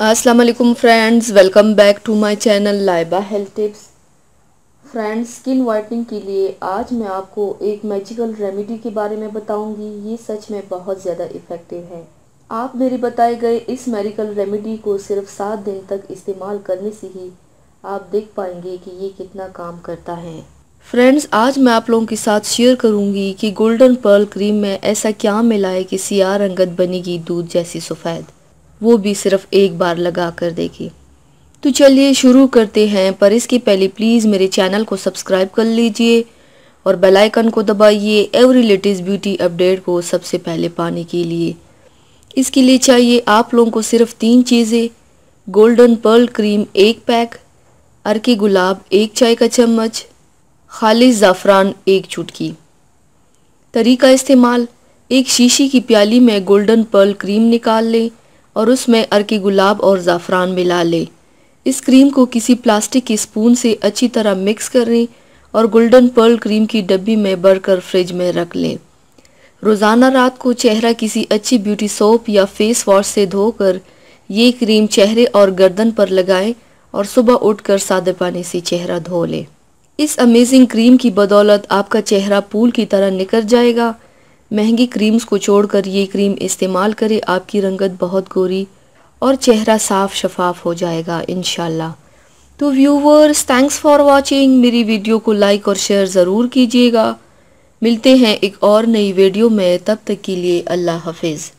अस्सलाम वालेकुम friends, welcome back to my channel Laiba health tips. Friends, skin whitening के लिए आज मैं आपको एक मैजिकल रेमेडी के बारे में बताऊंगी। ये सच में बहुत ज़्यादा इफ़ेक्टिव है। आप मेरे बताए गए इस मैजिकल रेमेडी को सिर्फ 7 दिन तक इस्तेमाल करने से ही आप देख पाएंगे कि ये कितना काम करता है। फ्रेंड्स, आज मैं आप लोगों के साथ शेयर करूंगी कि गोल्डन पर्ल क्रीम में ऐसा क्या मिला है कि सियाह रंगत बनेगी दूध जैसी सफ़ेद, वो भी सिर्फ एक बार लगा कर देखिए। तो चलिए शुरू करते हैं, पर इसके पहले प्लीज़ मेरे चैनल को सब्सक्राइब कर लीजिए और बेल आइकन को दबाइए एवरी लेटेस्ट ब्यूटी अपडेट को सबसे पहले पाने के लिए। इसके लिए चाहिए आप लोगों को सिर्फ 3 चीज़ें: गोल्डन पर्ल क्रीम 1 पैक, अर्की गुलाब 1 चाय का चम्मच, खालिस ज़ाफ़रान 1 चुटकी। तरीका इस्तेमाल: एक शीशी की प्याली में गोल्डन पर्ल क्रीम निकाल लें और उसमें अर्की गुलाब और ज़ाफ़रान मिला लें। इस क्रीम को किसी प्लास्टिक की स्पून से अच्छी तरह मिक्स करें और गोल्डन पर्ल क्रीम की डब्बी में भरकर फ्रिज में रख लें। रोज़ाना रात को चेहरा किसी अच्छी ब्यूटी सोप या फेस वॉश से धोकर ये क्रीम चेहरे और गर्दन पर लगाएं और सुबह उठकर सादे पानी से चेहरा धो लें। इस अमेजिंग क्रीम की बदौलत आपका चेहरा फूल की तरह निखर जाएगा। महंगी क्रीम्स को छोड़कर ये क्रीम इस्तेमाल करें, आपकी रंगत बहुत गोरी और चेहरा साफ शफाफ हो जाएगा इंशाल्लाह। तो व्यूवर्स, थैंक्स फॉर वॉचिंग। मेरी वीडियो को लाइक और शेयर ज़रूर कीजिएगा। मिलते हैं एक और नई वीडियो में, तब तक के लिए अल्लाह हाफिज़।